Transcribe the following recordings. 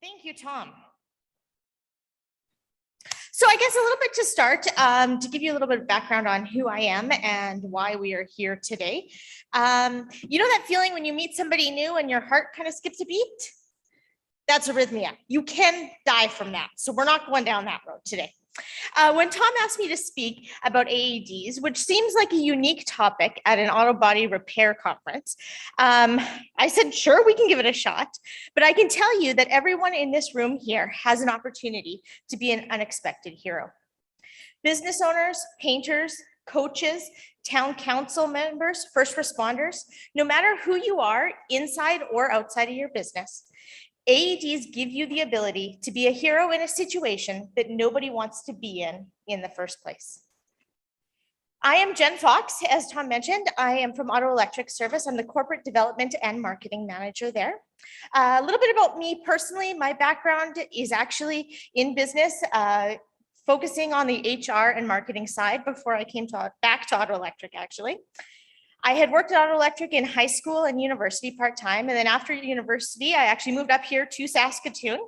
Thank you, Tom. So I guess a little bit to start, to give you a little bit of background on who I am and why we are here today. You know that feeling when you meet somebody new and your heart kind of skips a beat? That's arrhythmia. You can die from that. So we're not going down that road today. When Tom asked me to speak about AEDs, which seems like a unique topic at an auto body repair conference, I said, sure, we can give it a shot. But I can tell you that everyone in this room here has an opportunity to be an unexpected hero. Business owners, painters, coaches, town council members, first responders, no matter who you are, inside or outside of your business, AEDs give you the ability to be a hero in a situation that nobody wants to be in the first place. I am Jen Fox, as Tom mentioned. I am from Auto Electric Service. I'm the corporate development and marketing manager there. A little bit about me personally. My background is actually in business, focusing on the HR and marketing side before I came back to Auto Electric, actually. I had worked at Auto Electric in high school and university part-time. And then after university, I actually moved up here to Saskatoon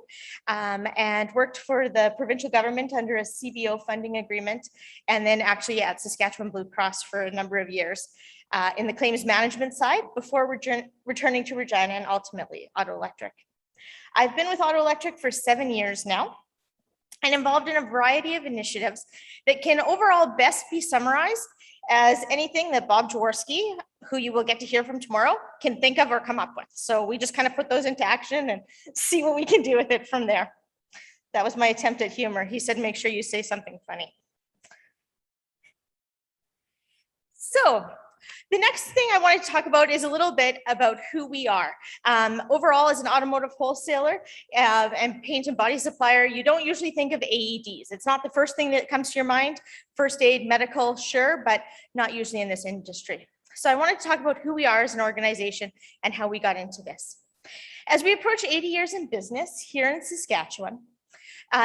and worked for the provincial government under a CBO funding agreement. And then actually at Saskatchewan Blue Cross for a number of years in the claims management side before returning to Regina and ultimately Auto Electric. I've been with Auto Electric for 7 years now and involved in a variety of initiatives that can overall best be summarized as anything that Bob Jaworski, who you will get to hear from tomorrow, can think of or come up with. So we just kind of put those into action and see what we can do with it from there. That was my attempt at humor. He said, make sure you say something funny. So the next thing I wanted to talk about is a little bit about who we are. Overall, as an automotive wholesaler and paint and body supplier, you don't usually think of AEDs. It's not the first thing that comes to your mind. First aid, medical, sure, but not usually in this industry. So I wanted to talk about who we are as an organization and how we got into this. As we approach 80 years in business here in Saskatchewan,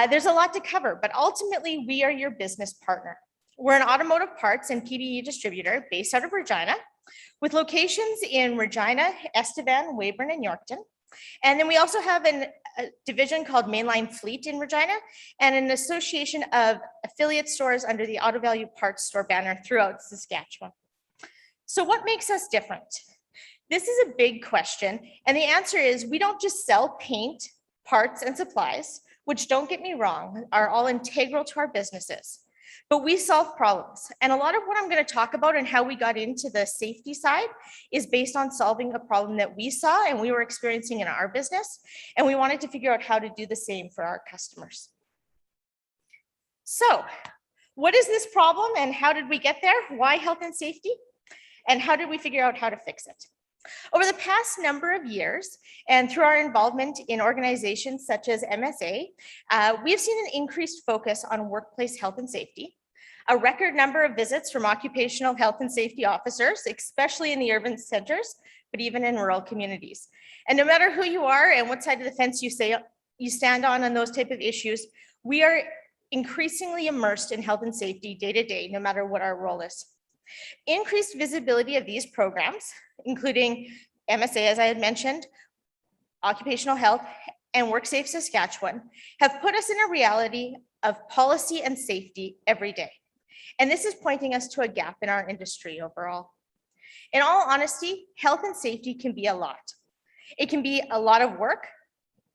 there's a lot to cover, but ultimately we are your business partner. We're an automotive parts and PBE distributor based out of Regina with locations in Regina, Estevan, Weyburn, and Yorkton. And then we also have a division called Mainline Fleet in Regina and an association of affiliate stores under the Auto Value Parts Store banner throughout Saskatchewan. So what makes us different? This is a big question. And the answer is we don't just sell paint, parts, and supplies, which, don't get me wrong, are all integral to our businesses. But we solve problems. And a lot of what I'm going to talk about and how we got into the safety side is based on solving a problem that we saw and we were experiencing in our business. And we wanted to figure out how to do the same for our customers. So what is this problem and how did we get there? Why health and safety? And how did we figure out how to fix it? Over the past number of years, and through our involvement in organizations such as MSA, we have seen an increased focus on workplace health and safety, a record number of visits from occupational health and safety officers, especially in the urban centers, but even in rural communities. And no matter who you are and what side of the fence you stand on those type of issues, we are increasingly immersed in health and safety day to day, no matter what our role is. Increased visibility of these programs, including MSA, as I had mentioned, occupational health, and WorkSafe Saskatchewan, have put us in a reality of policy and safety every day. And this is pointing us to a gap in our industry overall. In all honesty, health and safety can be a lot. It can be a lot of work,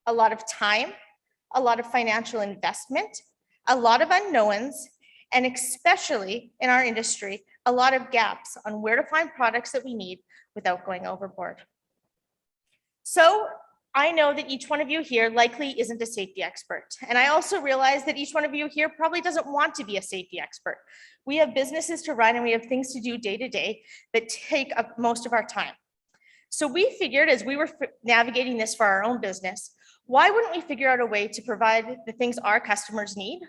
a lot of time, a lot of financial investment, a lot of unknowns, and especially in our industry, a lot of gaps on where to find products that we need without going overboard. So I know that each one of you here likely isn't a safety expert. And I also realize that each one of you here probably doesn't want to be a safety expert. We have businesses to run and we have things to do day to day that take up most of our time. So we figured as we were navigating this for our own business, why wouldn't we figure out a way to provide the things our customers need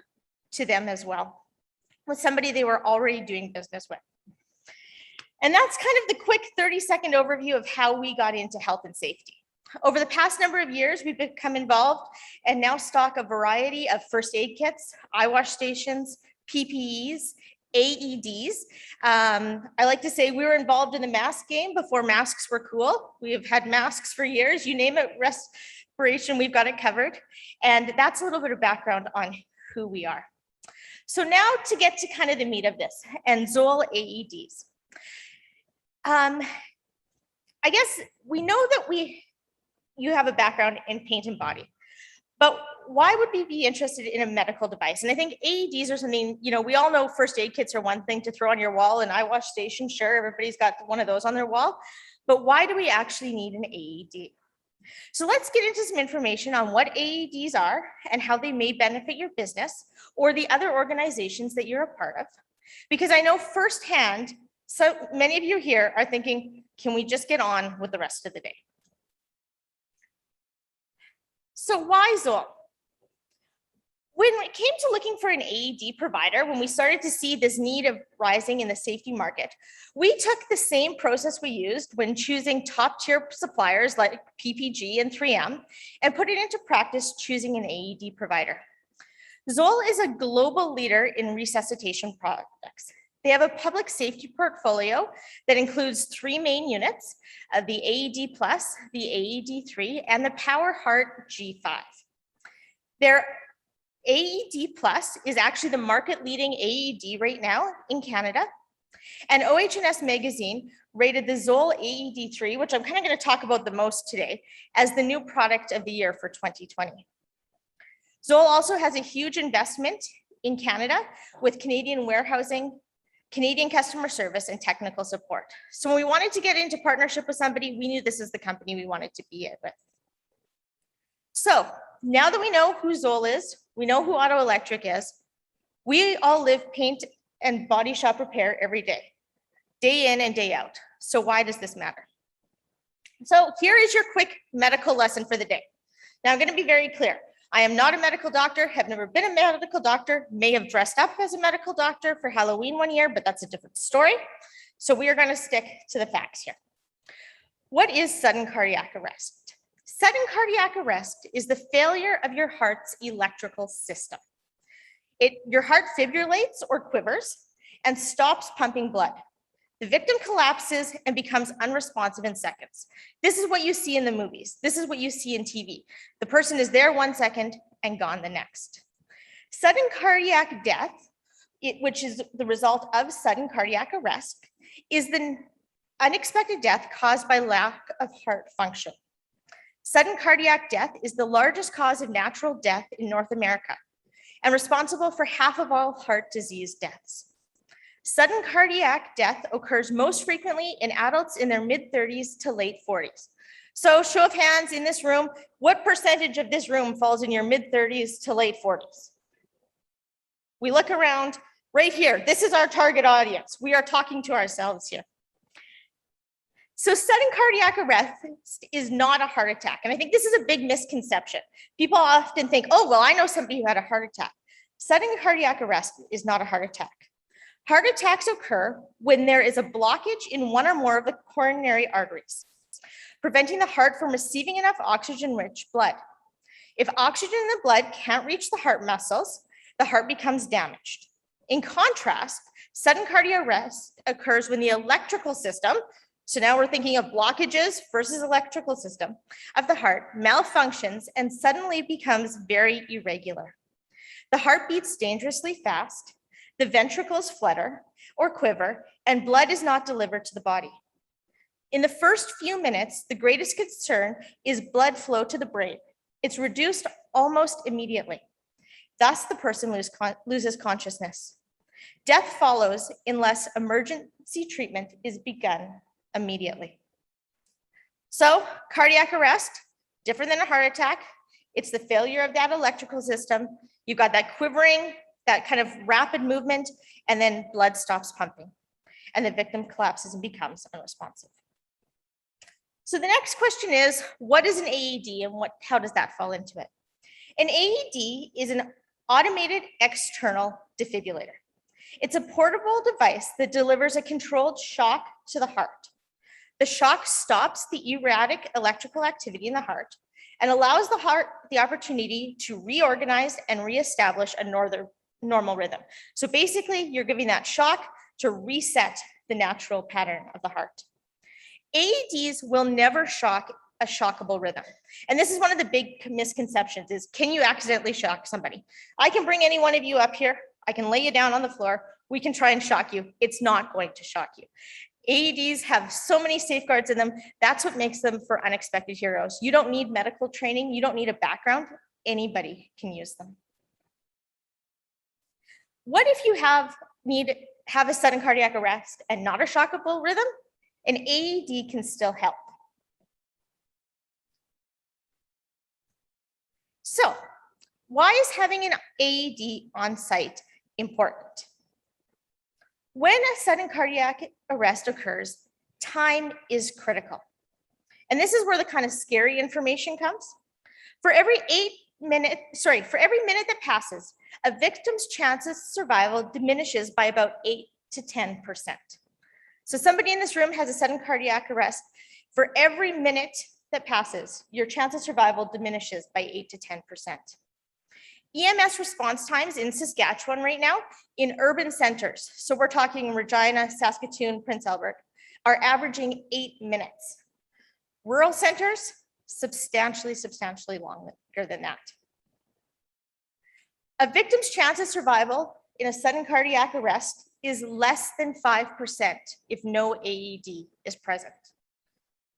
to them as well, with somebody they were already doing business with. And that's kind of the quick 30-second overview of how we got into health and safety. Over the past number of years, we've become involved and now stock a variety of first aid kits, eye wash stations, PPEs, AEDs. I like to say we were involved in the mask game before masks were cool. We have had masks for years, you name it, operation, we've got it covered. And that's a little bit of background on who we are. So now to get to kind of the meat of this and Zoll AEDs. I guess we know that you have a background in paint and body, but why would we be interested in a medical device? And I think AEDs are something, we all know first aid kits are one thing to throw on your wall, and eye wash station, sure, everybody's got one of those on their wall, but why do we actually need an AED? So let's get into some information on what AEDs are and how they may benefit your business or the other organizations that you're a part of. Because I know firsthand, so many of you here are thinking, can we just get on with the rest of the day? So why Zoll? When it came to looking for an AED provider, when we started to see this need of rising in the safety market, we took the same process we used when choosing top tier suppliers like PPG and 3M and put it into practice choosing an AED provider. Zoll is a global leader in resuscitation products. They have a public safety portfolio that includes 3 main units, the Aed Plus, the Aed3, and the Powerheart G5. Their Aed Plus is actually the market leading AED right now in Canada. And OH&S magazine rated the Zoll Aed3, which I'm kind of going to talk about the most today, as the new product of the year for 2020. Zoll also has a huge investment in Canada with Canadian warehousing, Canadian customer service, and technical support. So when we wanted to get into partnership with somebody, we knew this is the company we wanted to be with. So now that we know who Zoll is, we know who Auto Electric is, we all live paint and body shop repair every day in and day out. So why does this matter? So here is your quick medical lesson for the day. Now I'm going to be very clear. I am not a medical doctor, have never been a medical doctor, may have dressed up as a medical doctor for Halloween one year, but that's a different story. So we are going to stick to the facts here. What is sudden cardiac arrest? Sudden cardiac arrest is the failure of your heart's electrical system. Your heart fibrillates or quivers and stops pumping blood. The victim collapses and becomes unresponsive in seconds. This is what you see in the movies. This is what you see in TV. The person is there 1 second and gone the next. Sudden cardiac death, which is the result of sudden cardiac arrest, is the unexpected death caused by lack of heart function. Sudden cardiac death is the largest cause of natural death in North America and responsible for half of all heart disease deaths. Sudden cardiac death occurs most frequently in adults in their mid-30s to late 40s. So show of hands in this room, what percentage of this room falls in your mid-30s to late 40s? We look around right here. This is our target audience. We are talking to ourselves here. So sudden cardiac arrest is not a heart attack. And I think this is a big misconception. People often think, oh, well, I know somebody who had a heart attack. Sudden cardiac arrest is not a heart attack. Heart attacks occur when there is a blockage in one or more of the coronary arteries, preventing the heart from receiving enough oxygen-rich blood. If oxygen in the blood can't reach the heart muscles, the heart becomes damaged. In contrast, sudden cardiac arrest occurs when the electrical system, so now we're thinking of blockages versus electrical system of the heart, malfunctions and suddenly becomes very irregular. The heart beats dangerously fast, the ventricles flutter or quiver, and blood is not delivered to the body. In the first few minutes, the greatest concern is blood flow to the brain. It's reduced almost immediately. Thus, the person loses consciousness. Death follows unless emergency treatment is begun immediately. So, cardiac arrest, different than a heart attack. It's the failure of that electrical system. You've got that quivering, that kind of rapid movement, and then blood stops pumping, and the victim collapses and becomes unresponsive. So the next question is, what is an AED and how does that fall into it? An AED is an automated external defibrillator. It's a portable device that delivers a controlled shock to the heart. The shock stops the erratic electrical activity in the heart and allows the heart the opportunity to reorganize and reestablish a normal rhythm. So basically, you're giving that shock to reset the natural pattern of the heart. AEDs will never shock a shockable rhythm. And this is one of the big misconceptions is, can you accidentally shock somebody? I can bring any one of you up here. I can lay you down on the floor. We can try and shock you. It's not going to shock you. AEDs have so many safeguards in them. That's what makes them for unexpected heroes. You don't need medical training. You don't need a background. Anybody can use them. What if you have a sudden cardiac arrest and not a shockable rhythm? An AED can still help. So, why is having an AED on site important? When a sudden cardiac arrest occurs, time is critical. And this is where the kind of scary information comes. For every minute that passes, a victim's chances of survival diminishes by about 8 to 10%. So somebody in this room has a sudden cardiac arrest. For every minute that passes, your chance of survival diminishes by 8 to 10%. EMS response times in Saskatchewan right now in urban centers, so we're talking Regina, Saskatoon, Prince Albert, are averaging 8 minutes. Rural centers, substantially longer than that. A victim's chance of survival in a sudden cardiac arrest is less than 5% if no AED is present.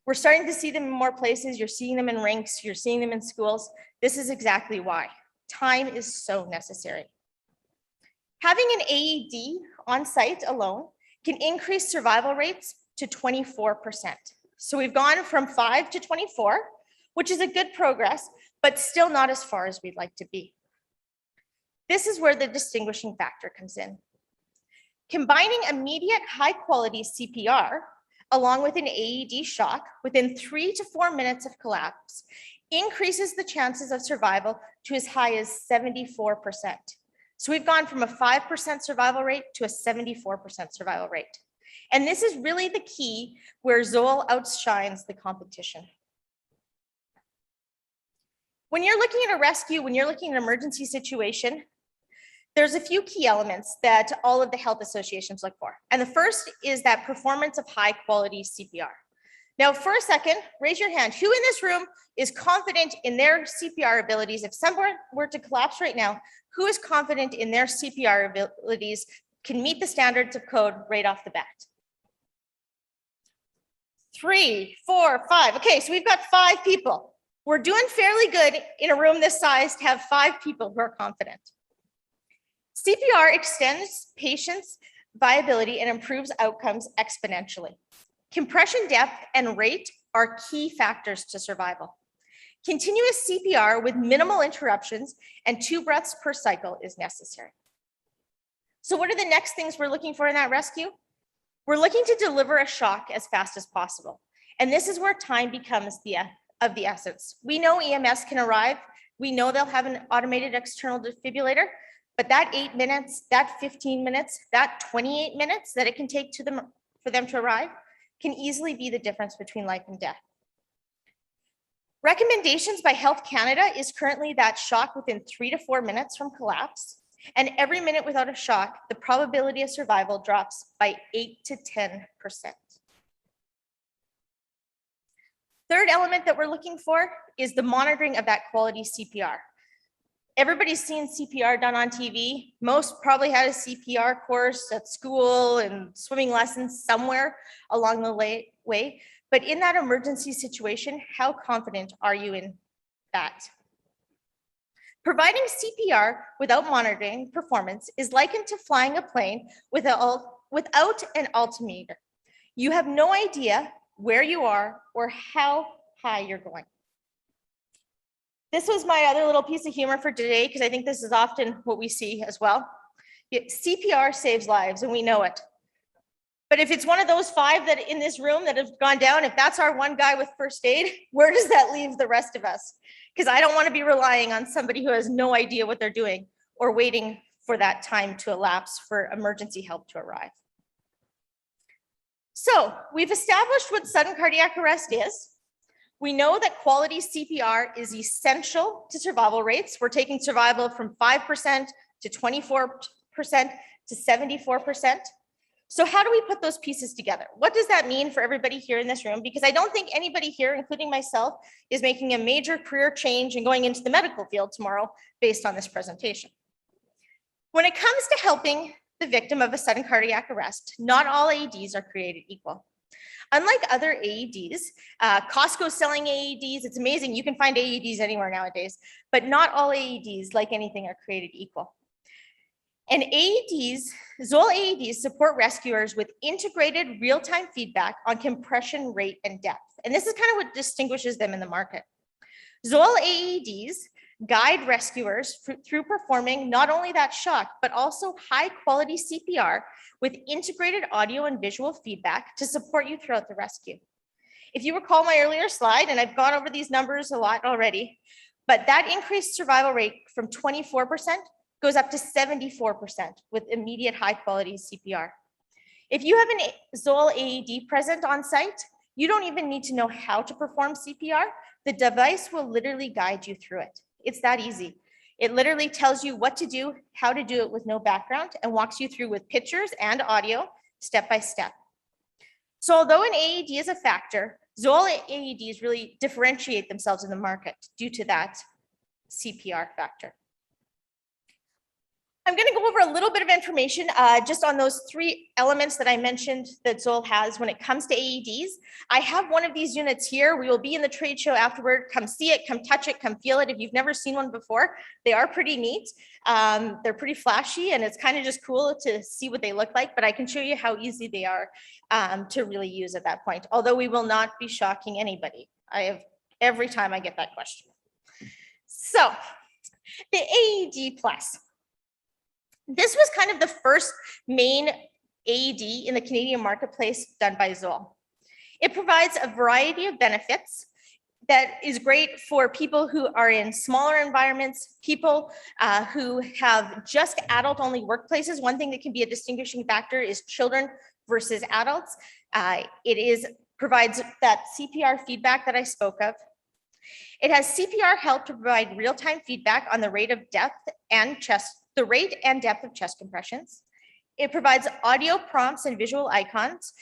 We're starting to see them in more places. You're seeing them in rinks, you're seeing them in schools. This is exactly why. Time is so necessary. Having an AED on site alone can increase survival rates to 24%. So we've gone from 5 to 24, which is a good progress, but still not as far as we'd like to be. This is where the distinguishing factor comes in. Combining immediate high-quality CPR along with an AED shock within 3 to 4 minutes of collapse increases the chances of survival to as high as 74%. So we've gone from a 5% survival rate to a 74% survival rate. And this is really the key where Zoll outshines the competition. When you're looking at a rescue, when you're looking at an emergency situation, there's a few key elements that all of the health associations look for. And the first is that performance of high quality CPR. Now, for a second, raise your hand. Who in this room is confident in their CPR abilities? If someone were to collapse right now, who is confident in their CPR abilities, can meet the standards of code right off the bat? 3, 4, 5. Okay, so we've got 5 people. We're doing fairly good in a room this size to have 5 people who are confident. CPR extends patients' viability and improves outcomes exponentially. Compression depth and rate are key factors to survival. Continuous CPR with minimal interruptions and 2 breaths per cycle is necessary. So what are the next things we're looking for in that rescue? We're looking to deliver a shock as fast as possible. And this is where time becomes of the essence. We know EMS can arrive. We know they'll have an automated external defibrillator, but that 8 minutes, that 15 minutes, that 28 minutes that it can take for them to arrive can easily be the difference between life and death. Recommendations by Health Canada is currently that shock within 3 to 4 minutes from collapse, and every minute without a shock, the probability of survival drops by 8 to 10%. Third element that we're looking for is the monitoring of that quality CPR. Everybody's seen CPR done on TV. Most probably had a CPR course at school and swimming lessons somewhere along the way. But in that emergency situation, how confident are you in that? Providing CPR without monitoring performance is likened to flying a plane without an altimeter. You have no idea where you are or how high you're going. This was my other little piece of humor for today, because I think this is often what we see as well. CPR saves lives, and we know it. But if it's one of those 5 that in this room that have gone down, if that's our one guy with first aid, where does that leave the rest of us? Because I don't want to be relying on somebody who has no idea what they're doing or waiting for that time to elapse for emergency help to arrive. So we've established what sudden cardiac arrest is. We know that quality CPR is essential to survival rates. We're taking survival from 5% to 24% to 74%. So how do we put those pieces together? What does that mean for everybody here in this room? Because I don't think anybody here, including myself, is making a major career change and going into the medical field tomorrow based on this presentation. When it comes to helping the victim of a sudden cardiac arrest, not all AEDs are created equal. Unlike other AEDs, Costco selling AEDs, it's amazing. You can find AEDs anywhere nowadays, but not all AEDs, like anything, are created equal. And AEDs, Zoll AEDs support rescuers with integrated real-time feedback on compression rate and depth. And this is kind of what distinguishes them in the market. Zoll AEDs guide rescuers through performing not only that shock, but also high quality CPR with integrated audio and visual feedback to support you throughout the rescue. If you recall my earlier slide, and I've gone over these numbers a lot already, but that increased survival rate from 24% goes up to 74% with immediate high quality CPR. If you have an Zoll AED present on site, you don't even need to know how to perform CPR. The device will literally guide you through it. It's that easy. It literally tells you what to do, how to do it with no background, and walks you through with pictures and audio step by step. So although an AED is a factor, Zoll AEDs really differentiate themselves in the market due to that CPR factor. I'm going to go over a little bit of information just on those three elements that I mentioned that Zoll has when it comes to AEDs. I have one of these units here. We will be in the trade show afterward. Come see it, come touch it, come feel it. If you've never seen one before, they are pretty neat. They're pretty flashy, and it's kind of just cool to see what they look like, but I can show you how easy they are to really use at that point, although we will not be shocking anybody. Every time I get that question. So the Aed Plus. This was kind of the first main AED in the Canadian marketplace done by Zoll. It provides a variety of benefits that is great for people who are in smaller environments, people who have just adult-only workplaces. One thing that can be a distinguishing factor is children versus adults. Provides that CPR feedback that I spoke of. It has CPR help to provide real-time feedback on the rate and depth of chest compressions. It provides audio prompts and visual icons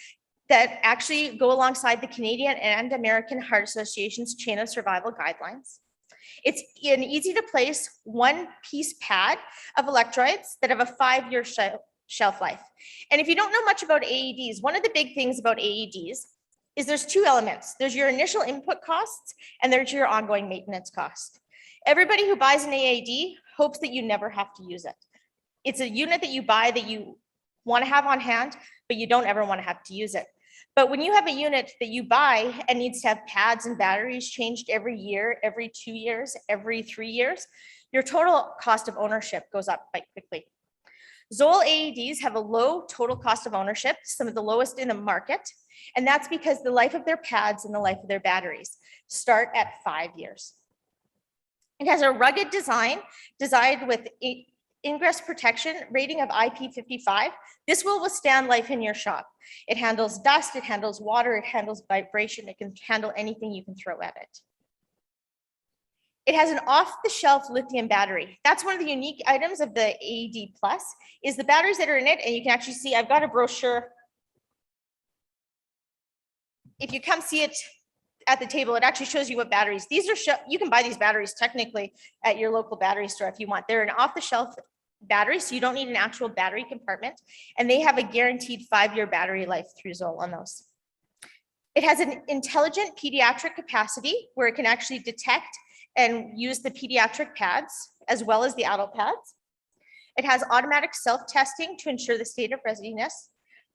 that actually go alongside the Canadian and American Heart Association's chain of survival guidelines. It's an easy to place one-piece pad of electrodes that have a 5-year shelf life. And if you don't know much about AEDs, one of the big things about AEDs is there's two elements. There's your initial input costs and there's your ongoing maintenance cost. Everybody who buys an AED hopes that you never have to use it. It's a unit that you buy that you want to have on hand, but you don't ever want to have to use it. But when you have a unit that you buy and needs to have pads and batteries changed every year, every 2 years, every 3 years, your total cost of ownership goes up quite quickly. Zoll AEDs have a low total cost of ownership, some of the lowest in the market, and that's because the life of their pads and the life of their batteries start at 5 years. It has a rugged design, designed with ingress protection rating of IP55. This will withstand life in your shop. It handles dust, it handles water, it handles vibration, it can handle anything you can throw at it. It has an off-the-shelf lithium battery. That's one of the unique items of the Aed Plus, is the batteries that are in it, and you can actually see, I've got a brochure. If you come see it at the table, it actually shows you what batteries. These are, you can buy these batteries technically at your local battery store if you want. They're an off-the-shelf battery, so you don't need an actual battery compartment, and they have a guaranteed 5-year battery life through Zoll on those. It has an intelligent pediatric capacity where it can actually detect and use the pediatric pads as well as the adult pads. It has automatic self-testing to ensure the state of readiness,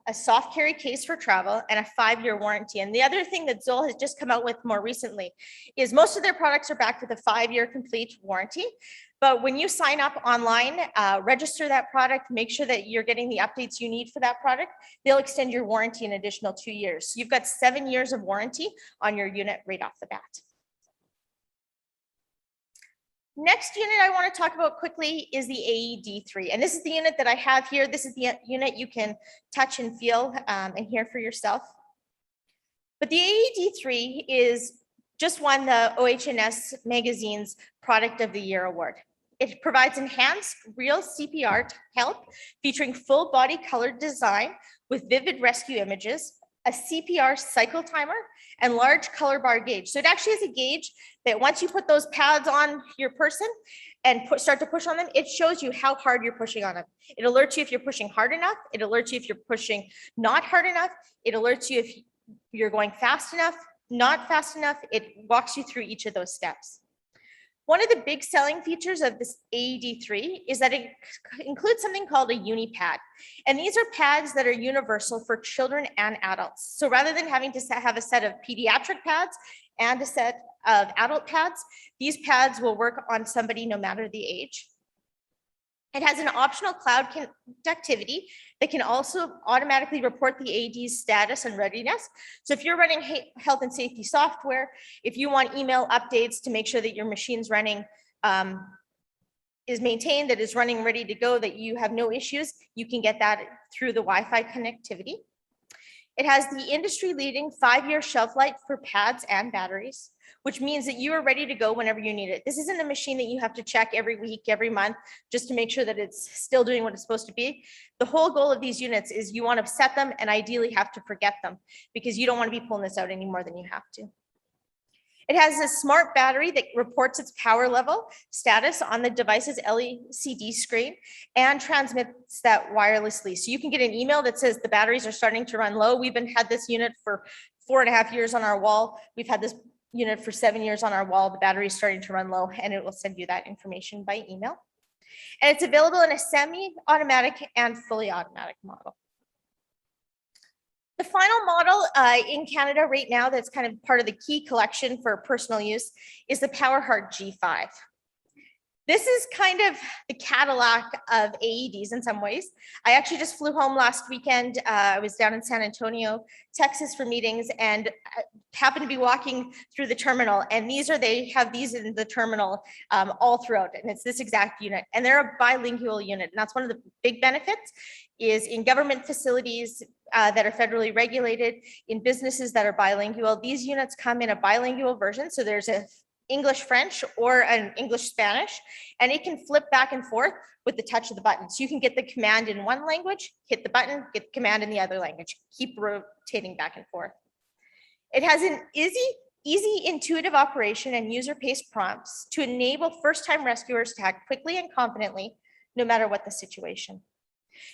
a soft carry case for travel, and a 5-year warranty. And the other thing that Zoll has just come out with more recently is most of their products are backed with a 5-year complete warranty. But when you sign up online, register that product, make sure that you're getting the updates you need for that product, they'll extend your warranty an additional 2 years. So you've got 7 years of warranty on your unit right off the bat. Next unit I want to talk about quickly is the AED3. And this is the unit that I have here. This is the unit you can touch and feel and hear for yourself. But the AED3 is just won the OHS magazine's Product of the Year award. It provides enhanced real CPR help featuring full body colored design with vivid rescue images, a CPR cycle timer, and large color bar gauge. So it actually is a gauge that once you put those pads on your person and start to push on them, it shows you how hard you're pushing on them. It alerts you if you're pushing hard enough. It alerts you if you're pushing not hard enough. It alerts you if you're going fast enough, not fast enough. It walks you through each of those steps. One of the big selling features of this AED3 is that it includes something called a Uni Pack. And these are pads that are universal for children and adults. So rather than having to have a set of pediatric pads and a set of adult pads, these pads will work on somebody no matter the age. It has an optional cloud connectivity that can also automatically report the AED's status and readiness. So if you're running health and safety software, if you want email updates to make sure that your machine's running, is maintained, that is running ready to go, that you have no issues, you can get that through the Wi-Fi connectivity. It has the industry-leading 5-year shelf life for pads and batteries, which means that you are ready to go whenever you need it. This isn't a machine that you have to check every week, every month, just to make sure that it's still doing what it's supposed to be. The whole goal of these units is you want to set them and ideally have to forget them because you don't want to be pulling this out any more than you have to. It has a smart battery that reports its power level status on the device's LCD screen and transmits that wirelessly. So you can get an email that says the batteries are starting to run low. We've had this unit for 4.5 years on our wall. We've had this unit for 7 years on our wall. The battery is starting to run low, and it will send you that information by email. And it's available in a semi-automatic and fully automatic model. The final model in Canada right now that's kind of part of the key collection for personal use is the Powerheart G5. This is kind of the Cadillac of AEDs in some ways. I actually just flew home last weekend. I was down in San Antonio, Texas for meetings, and happened to be walking through the terminal. And they have these in the terminal all throughout. And it's this exact unit. And they're a bilingual unit. And that's one of the big benefits is in government facilities that are federally regulated, in businesses that are bilingual. These units come in a bilingual version. So there's a English French or an English Spanish, and it can flip back and forth with the touch of the button. So you can get the command in one language, hit the button, get the command in the other language, keep rotating back and forth. It has an easy intuitive operation and user-paced prompts to enable first-time rescuers to act quickly and confidently, no matter what the situation.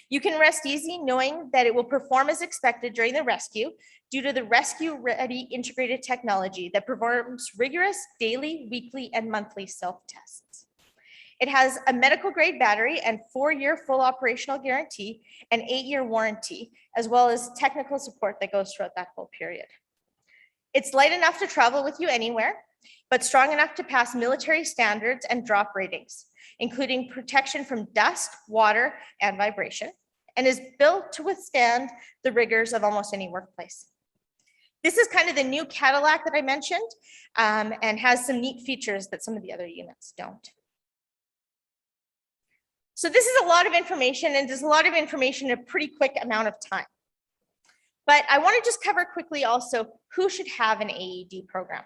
You can rest easy knowing that it will perform as expected during the rescue due to the rescue-ready integrated technology that performs rigorous daily, weekly, and monthly self-tests. It has a medical-grade battery and 4-year full operational guarantee and 8-year warranty, as well as technical support that goes throughout that whole period. It's light enough to travel with you anywhere, but strong enough to pass military standards and drop ratings, including protection from dust, water, and vibration, and is built to withstand the rigors of almost any workplace. This is kind of the new Cadillac that I mentioned, and has some neat features that some of the other units don't. So this is a lot of information, and there's a lot of information in a pretty quick amount of time. But I want to just cover quickly also who should have an AED program.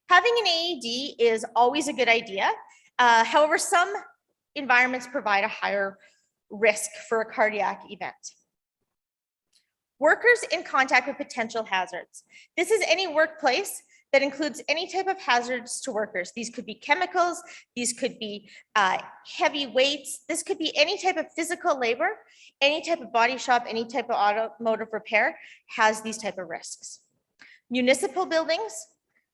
Having an AED is always a good idea. However, some environments provide a higher risk for a cardiac event. Workers in contact with potential hazards. This is any workplace that includes any type of hazards to workers. These could be chemicals, these could be heavy weights, this could be any type of physical labor, any type of body shop, any type of automotive repair has these type of risks. Municipal buildings,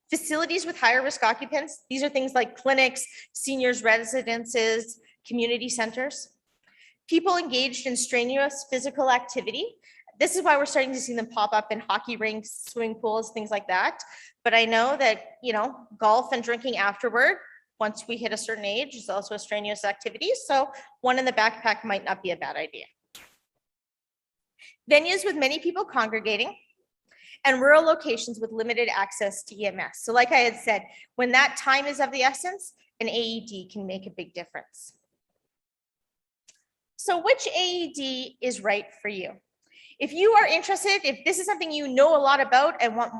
facilities with higher risk occupants, these are things like clinics, seniors' residences, community centers. People engaged in strenuous physical activity. This is why we're starting to see them pop up in hockey rinks, swimming pools, things like that. But I know that, golf and drinking afterward, once we hit a certain age, is also a strenuous activity. So one in the backpack might not be a bad idea. Venues with many people congregating, and rural locations with limited access to EMS. So like I had said, when that time is of the essence, an AED can make a big difference. So which AED is right for you? If you are interested, if this is something you know a lot about and want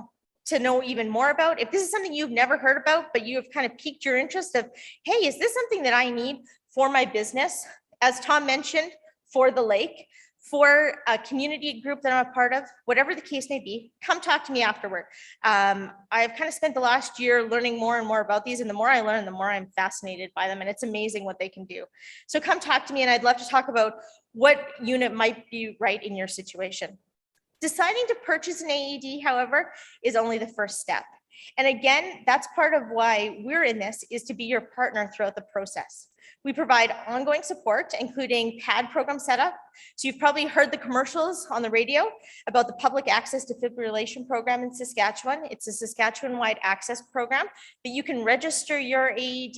to know even more about. If this is something you've never heard about, but you have kind of piqued your interest of, hey, is this something that I need for my business? As Tom mentioned, for the lake, for a community group that I'm a part of, whatever the case may be, come talk to me afterward. I've kind of spent the last year learning more and more about these, and the more I learn, the more I'm fascinated by them, and it's amazing what they can do. So come talk to me, and I'd love to talk about what unit might be right in your situation. Deciding to purchase an AED, however, is only the first step. And again, that's part of why we're in this, is to be your partner throughout the process. We provide ongoing support, including PAD program setup. So you've probably heard the commercials on the radio about the public access defibrillation program in Saskatchewan. It's a Saskatchewan-wide access program, but you can register your AED.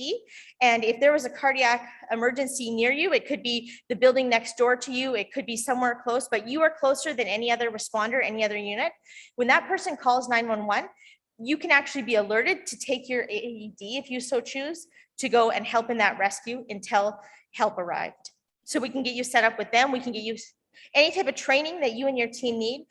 And if there was a cardiac emergency near you, it could be the building next door to you, it could be somewhere close, but you are closer than any other responder, any other unit. When that person calls 911, you can actually be alerted to take your AED, if you so choose, to go and help in that rescue until help arrived. So we can get you set up with them. We can get you any type of training that you and your team need.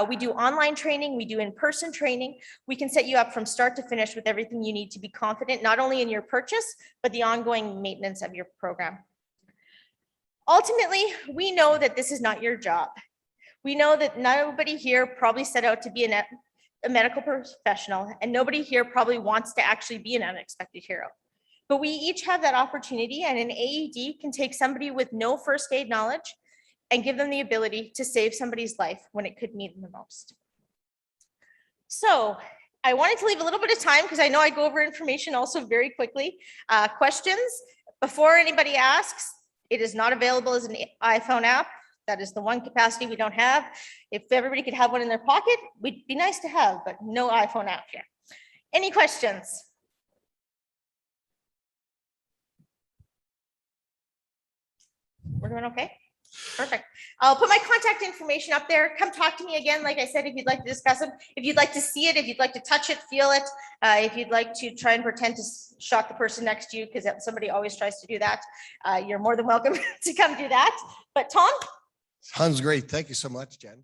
We do online training, we do in-person training. We can set you up from start to finish with everything you need to be confident, not only in your purchase, but the ongoing maintenance of your program. Ultimately, we know that this is not your job. We know that nobody here probably set out to be a medical professional, and nobody here probably wants to actually be an unexpected hero. But we each have that opportunity, and an AED can take somebody with no first aid knowledge and give them the ability to save somebody's life when it could need them the most. So I wanted to leave a little bit of time, because I know I go over information also very quickly. Questions? Before anybody asks, it is not available as an iPhone app. That is the one capacity we don't have. If everybody could have one in their pocket, we'd be nice to have, but no iPhone app here. Any questions? We're doing okay? Perfect. I'll put my contact information up there. Come talk to me again. Like I said, if you'd like to discuss them, if you'd like to see it, if you'd like to touch it, feel it, if you'd like to try and pretend to shock the person next to you, because somebody always tries to do that, you're more than welcome to come do that. But Tom? Sounds great. Thank you so much, Jen.